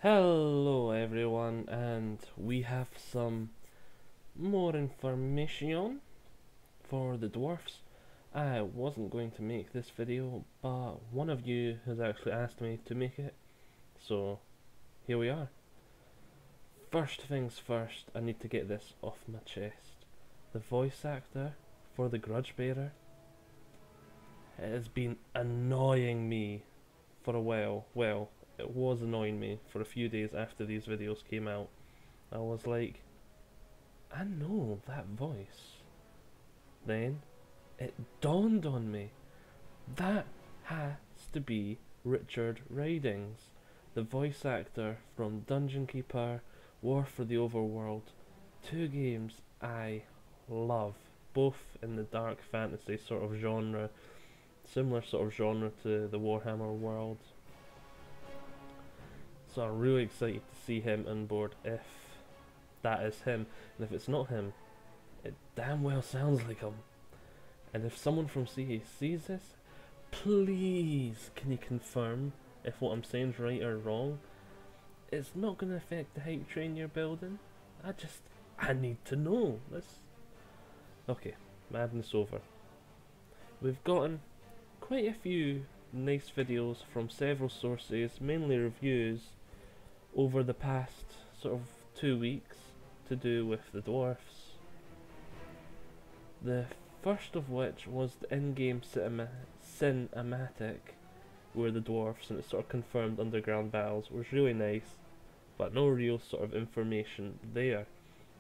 Hello everyone, and we have some more information for the dwarfs. I wasn't going to make this video, but one of you has actually asked me to make it, so here we are. First things first, I need to get this off my chest. The voice actor for the Grudge Bearer has been annoying me for a while. Well, it was annoying me for a few days after these videos came out. I was like, I know that voice. Then it dawned on me. That has to be Richard Ridings, the voice actor from Dungeon Keeper, War for the Overworld, two games I love, both in the dark fantasy sort of genre, similar sort of genre to the Warhammer world. So I'm really excited to see him on board if that is him, and if it's not him, it damn well sounds like him. And if someone from CA sees this, please can you confirm if what I'm saying is right or wrong? It's not going to affect the hype train you're building. I need to know. Okay, madness over. We've gotten quite a few nice videos from several sources, mainly reviews, over the past sort of 2 weeks to do with the dwarfs. The first of which was the in-game cinematic where the dwarfs, and it sort of confirmed underground battles, was really nice, but no real sort of information there.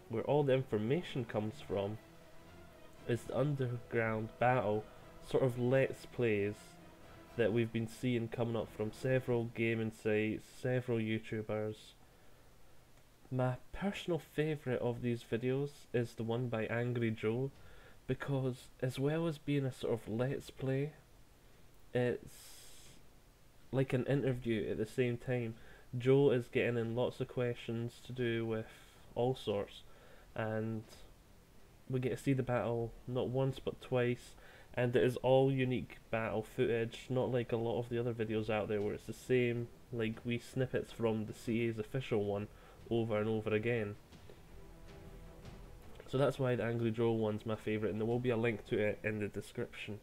Where all the information comes from is the underground battle sort of let's plays that we've been seeing coming up from several gaming sites, several YouTubers. My personal favourite of these videos is the one by Angry Joe, because as well as being a sort of let's play, it's like an interview at the same time. Joe is getting in lots of questions to do with all sorts, and we get to see the battle not once but twice, and it is all unique battle footage, not like a lot of the other videos out there where it's the same like wee snippets from the CA's official one over and over again. So that's why the Angry Joe one's my favourite, and there will be a link to it in the description.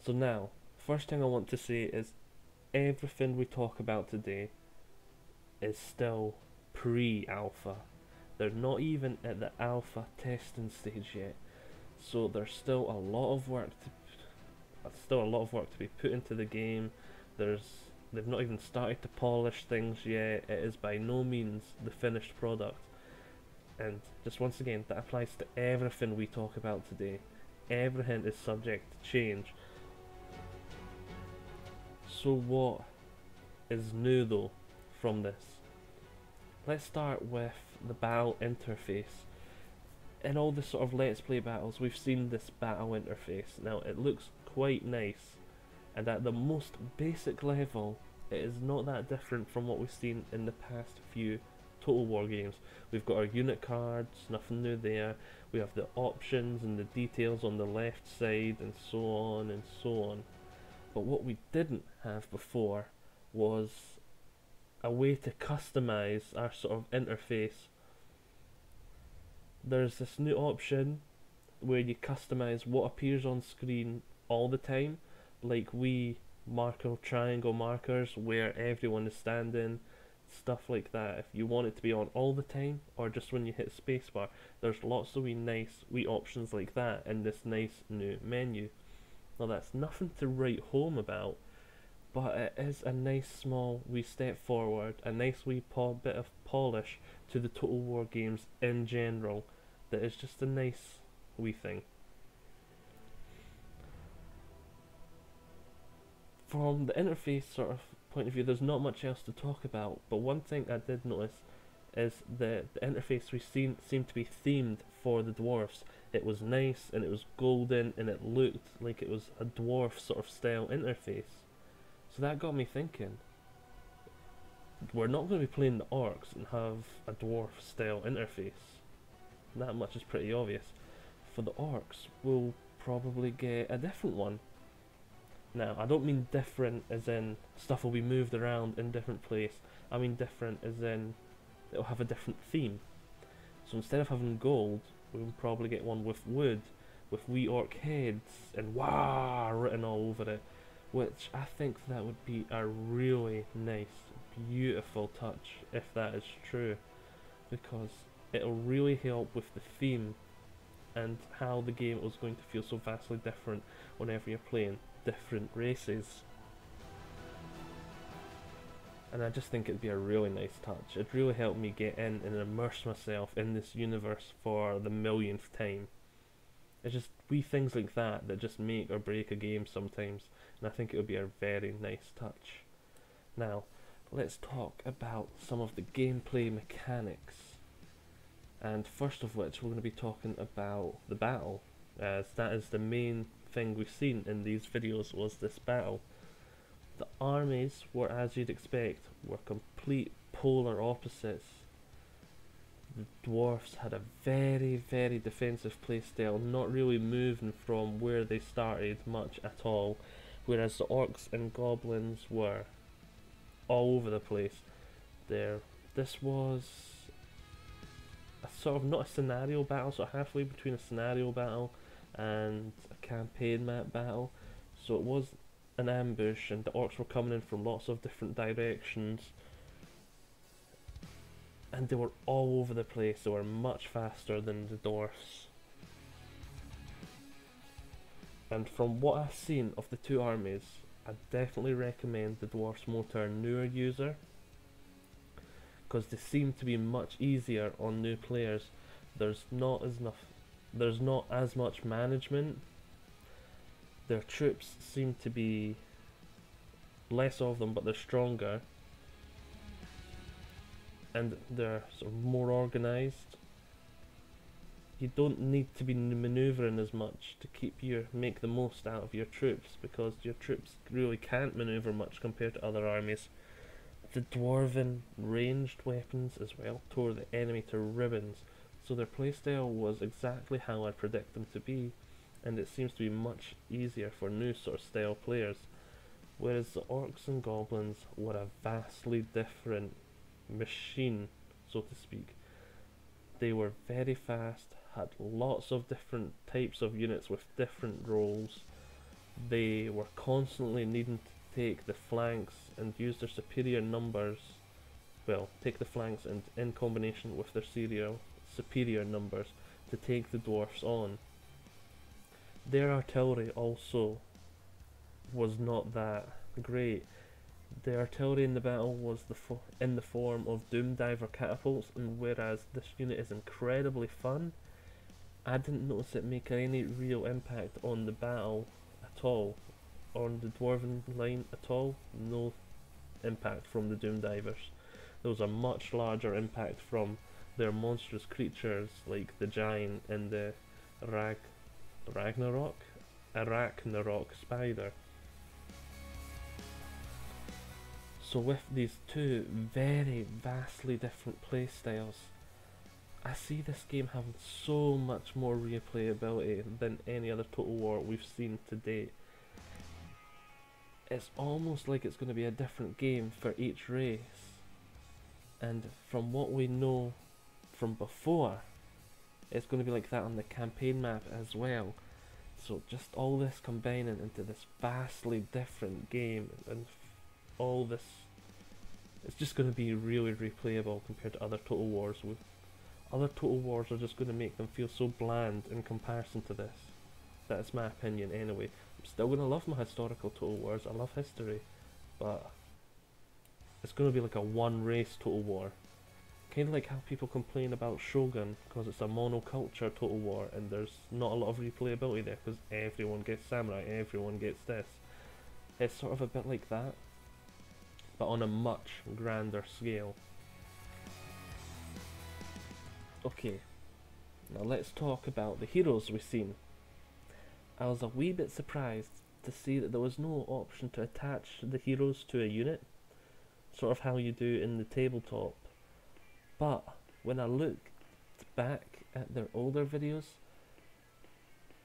So now, first thing I want to say is everything we talk about today is still pre-alpha. They're not even at the alpha testing stage yet. So there's still a lot of work to be put into the game. They've not even started to polish things yet. It is by no means the finished product. And just once again, that applies to everything we talk about today. Everything is subject to change. So what is new though from this? Let's start with the battle interface. In all the sort of let's play battles, we've seen this battle interface. Now it looks quite nice, and at the most basic level it is not that different from what we've seen in the past few Total War games. We've got our unit cards, nothing new there. We have the options and the details on the left side, and so on and so on. But what we didn't have before was a way to customize our sort of interface. There's this new option where you customize what appears on screen all the time, like marker triangle markers where everyone is standing, stuff like that. If you want it to be on all the time or just when you hit spacebar, there's lots of nice options like that in this nice new menu. Now that's nothing to write home about, but it is a nice small wee step forward, a nice wee bit of polish to the Total War games in general. That is just a nice wee thing. From the interface sort of point of view, there's not much else to talk about, but one thing I did notice is the interface we've seen seemed to be themed for the dwarfs. It was nice and it was golden and it looked like it was a dwarf sort of style interface. So that got me thinking, we're not going to be playing the orcs and have a dwarf style interface. That much is pretty obvious. For the orcs, we'll probably get a different one. Now, I don't mean different as in stuff will be moved around in different places. I mean different as in it'll have a different theme. So instead of having gold, we'll probably get one with wood, with wee orc heads and "War" written all over it, which I think that would be a really nice, beautiful touch if that is true, because it'll really help with the theme and how the game is going to feel so vastly different whenever you're playing different races. And I just think it'd be a really nice touch. It'd really help me get in and immerse myself in this universe for the millionth time. It's just wee things like that that just make or break a game sometimes, and I think it would be a very nice touch. Now, let's talk about some of the gameplay mechanics. And first of which, we're going to be talking about the battle, as that is the main thing we've seen in these videos, was this battle. The armies were, as you'd expect, were complete polar opposites. The dwarfs had a very, very defensive playstyle, not really moving from where they started much at all, whereas the orcs and goblins were all over the place. This was a sort of not a scenario battle, so halfway between a scenario battle and a campaign map battle. So it was an ambush, and the orcs were coming in from lots of different directions, and they were all over the place. They were much faster than the dwarfs. And from what I've seen of the two armies, I definitely recommend the dwarfs more to a newer user, because they seem to be much easier on new players. There's not as much management. Their troops seem to be less of them, but they're stronger, and they're sort of more organized. You don't need to be maneuvering as much to make the most out of your troops, because your troops really can't maneuver much compared to other armies. The dwarven ranged weapons as well tore the enemy to ribbons, so their playstyle was exactly how I predict them to be, and it seems to be much easier for new sort of style players. Whereas the orcs and goblins were a vastly different machine, so to speak. They were very fast, had lots of different types of units with different roles. They were constantly needing to take the flanks and use their superior numbers. Well, take the flanks and in combination with their superior numbers to take the dwarfs on. Their artillery also was not that great. The artillery in the battle was in the form of doom diver catapults, and whereas this unit is incredibly fun, I didn't notice it make any real impact on the battle at all, on the dwarven line at all. No impact from the doom divers. There was a much larger impact from their monstrous creatures like the giant and the Arachnarok spider. So with these two very vastly different playstyles, I see this game having so much more replayability than any other Total War we've seen to date. It's almost like it's going to be a different game for each race, and from what we know from before, it's going to be like that on the campaign map as well. So just all this combining into this vastly different game, and all this, it's just going to be really replayable compared to other Total Wars. Other Total Wars are just going to make them feel so bland in comparison to this. That's my opinion anyway. I'm still going to love my historical Total Wars, I love history, but it's going to be like a one race Total War. Kind of like how people complain about Shogun, because it's a monoculture Total War and there's not a lot of replayability there because everyone gets samurai, everyone gets this. It's sort of a bit like that, but on a much grander scale. Okay, now let's talk about the heroes we've seen. I was a wee bit surprised to see that there was no option to attach the heroes to a unit, sort of how you do in the tabletop. But when I looked back at their older videos,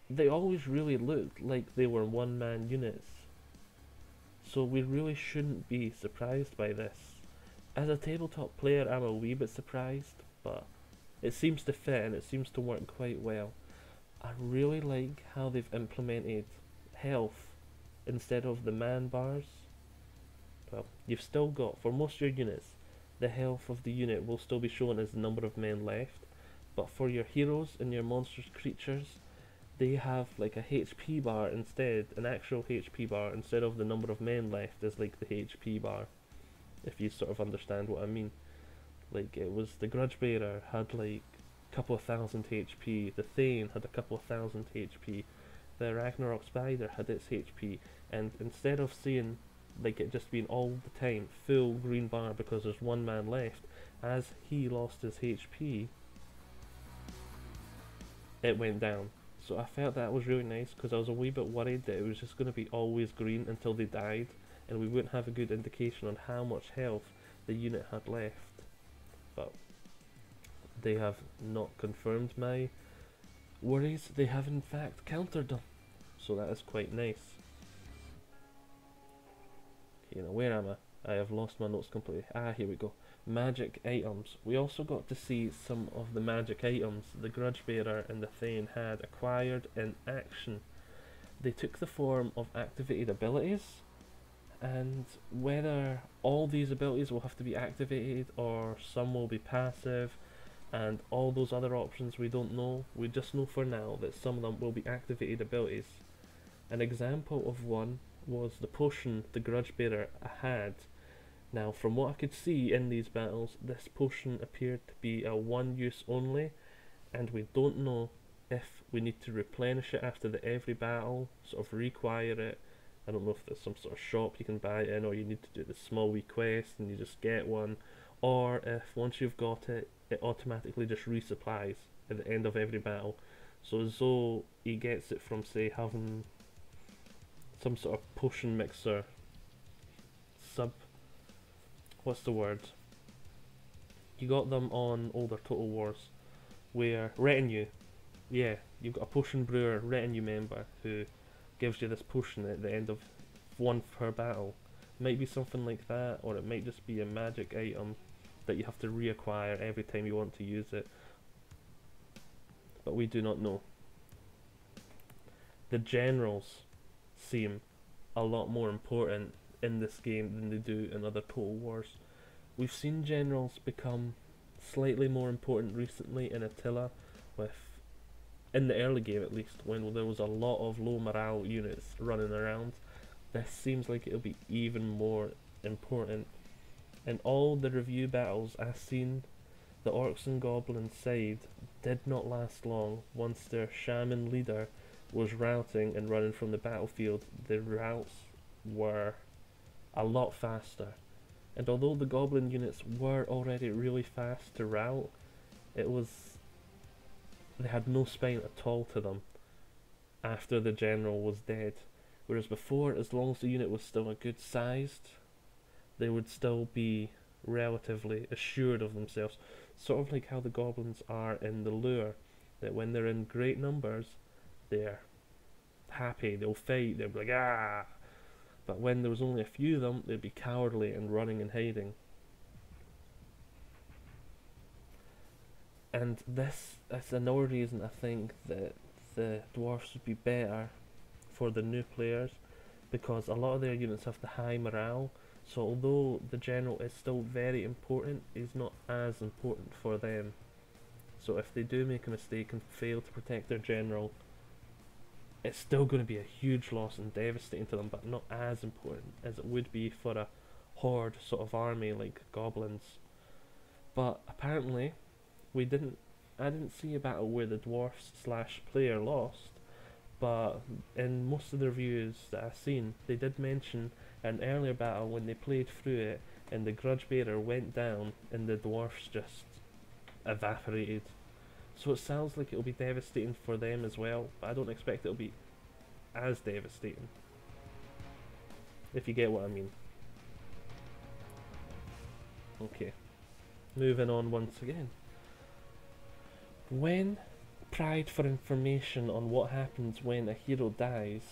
they always really looked like they were one-man units. So we really shouldn't be surprised by this. As a tabletop player, I'm a wee bit surprised, but it seems to fit and it seems to work quite well. I really like how they've implemented health instead of the man bars. Well, you've still got, for most of your units, the health of the unit will still be shown as the number of men left, but for your heroes and your monstrous creatures, they have like a HP bar instead, an actual HP bar, instead of the number of men left as like the HP bar, if you sort of understand what I mean. Like, it was the Grudge Bearer had like a couple of thousand HP, the Thane had a couple of thousand HP, the Ragnarok Spider had its HP, and instead of seeing like it just being all the time full green bar because there's one man left, as he lost his HP, it went down. So I felt that was really nice because I was a wee bit worried that it was just going to be always green until they died, and we wouldn't have a good indication on how much health the unit had left. But they have not confirmed my worries, they have in fact countered them, so that is quite nice. Okay, now where am I? I have lost my notes completely. Here we go. Magic items. We also got to see some of the magic items the Grudge Bearer and the Thane had acquired in action. They took the form of activated abilities, and whether all these abilities will have to be activated or some will be passive, and all those other options we don't know. We just know for now that some of them will be activated abilities. An example of one was the potion the Grudge Bearer had. Now, from what I could see in these battles, this potion appeared to be a one use only, and we don't know if we need to replenish it after every battle, sort of require it. I don't know if there's some sort of shop you can buy it in, or you need to do the small wee quest and you just get one, or if once you've got it, it automatically just resupplies at the end of every battle. So as though he gets it from, say, having some sort of potion mixer what's the word? You got them on older Total Wars, where retinue, yeah, you've got a potion brewer retinue member who gives you this potion at the end of one per battle. It might be something like that, or it might just be a magic item that you have to reacquire every time you want to use it. But we do not know. The generals seem a lot more important in this game than they do in other Total Wars. We've seen generals become slightly more important recently in Attila, in the early game at least, when there was a lot of low morale units running around. This seems like it'll be even more important. In all the review battles I've seen, the Orcs and Goblins side did not last long. Once their shaman leader was routing and running from the battlefield, the routes were a lot faster. And although the Goblin units were already really fast to rout, they had no spine at all to them after the general was dead. Whereas before, as long as the unit was still a good sized, they would still be relatively assured of themselves. Sort of like how the Goblins are in the lure, that when they're in great numbers, they're happy, they'll fight, they'll be like, ah! But when there was only a few of them, they'd be cowardly and running and hiding. And that's another reason I think that the Dwarfs would be better for the new players, because a lot of their units have the high morale, so although the general is still very important, he's not as important for them. So if they do make a mistake and fail to protect their general, it's still going to be a huge loss and devastating to them, but not as important as it would be for a horde sort of army like goblins. But apparently, I didn't see a battle where the Dwarfs / player lost, but in most of the reviews that I've seen, they did mention an earlier battle when they played through it and the Grudge Bearer went down and the Dwarfs just evaporated. So it sounds like it'll be devastating for them as well, but I don't expect it'll be as devastating, if you get what I mean. Okay, moving on once again. When pried for information on what happens when a hero dies,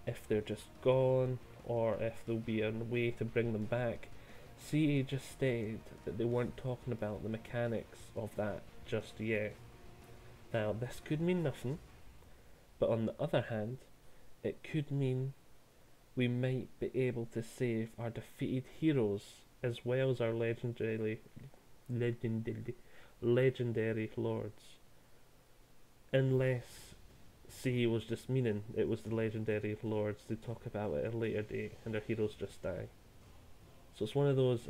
if they're just gone, or if there'll be a way to bring them back. CA just stated that they weren't talking about the mechanics of that just yet. Now, this could mean nothing, but on the other hand, it could mean we might be able to save our defeated heroes as well as our legendary lords. Unless CA was just meaning it was the legendary lords they talk about at a later date and their heroes just die. So it's one of those,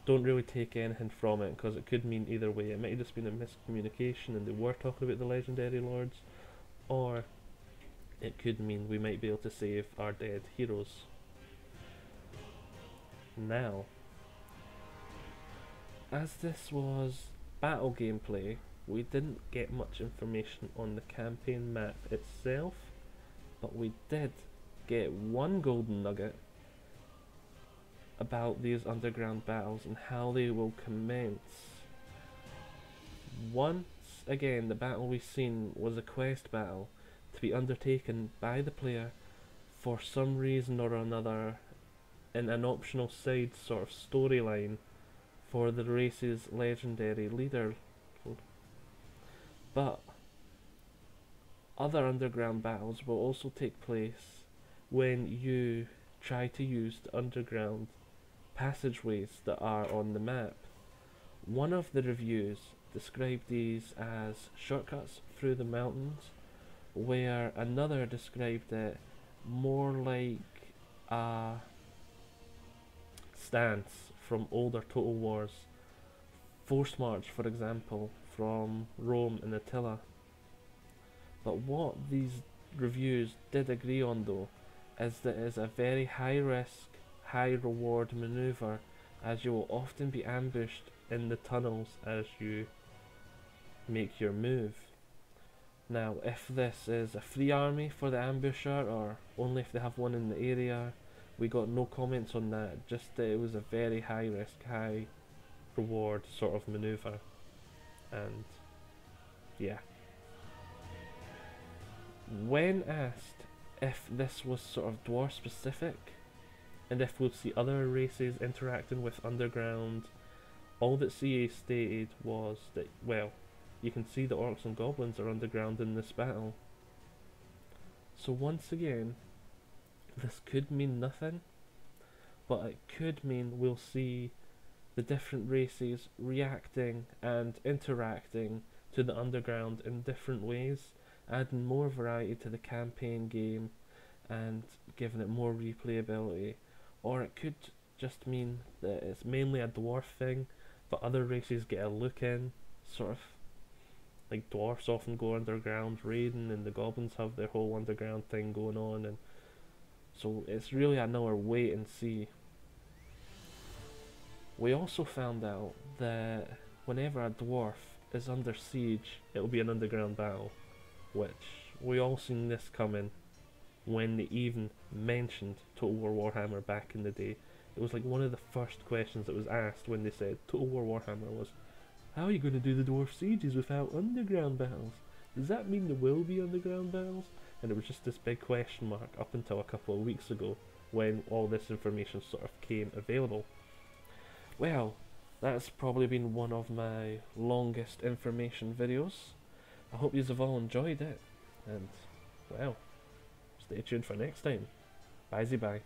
don't really take anything from it, because it could mean either way. It might have just been a miscommunication and they were talking about the legendary lords, or it could mean we might be able to save our dead heroes. Now, as this was battle gameplay, we didn't get much information on the campaign map itself, but we did get one golden nugget about these underground battles and how they will commence. Once again, the battle we've seen was a quest battle to be undertaken by the player for some reason or another in an optional side sort of storyline for the race's legendary leader. But other underground battles will also take place when you try to use the underground passageways that are on the map. One of the reviews described these as shortcuts through the mountains, where another described it more like a stance from older Total Wars. Force March, for example, from Rome and Attila. But what these reviews did agree on, though, is that it is a very high risk, high reward maneuver, as you will often be ambushed in the tunnels as you make your move. Now, if this is a free army for the ambusher, or only if they have one in the area, we got no comments on that, just that it was a very high risk, high reward sort of maneuver. And yeah. When asked if this was sort of dwarf specific, and if we'll see other races interacting with underground, all that CA stated was that, well, you can see the orcs and goblins are underground in this battle. So once again, this could mean nothing, but it could mean we'll see the different races reacting and interacting to the underground in different ways, adding more variety to the campaign game and giving it more replayability. Or it could just mean that it's mainly a dwarf thing, but other races get a look in, sort of like dwarfs often go underground raiding, and the goblins have their whole underground thing going on, and so it's really another wait and see. We also found out that whenever a dwarf is under siege, it'll be an underground battle, which we all seen this coming when they even mentioned Total War Warhammer back in the day. It was like one of the first questions that was asked when they said Total War Warhammer was, how are you going to do the dwarf sieges without underground battles? Does that mean there will be underground battles? And it was just this big question mark up until a couple of weeks ago when all this information sort of came available. Well, that's probably been one of my longest information videos. I hope you have all enjoyed it, and well, stay tuned for next time. Bye-bye.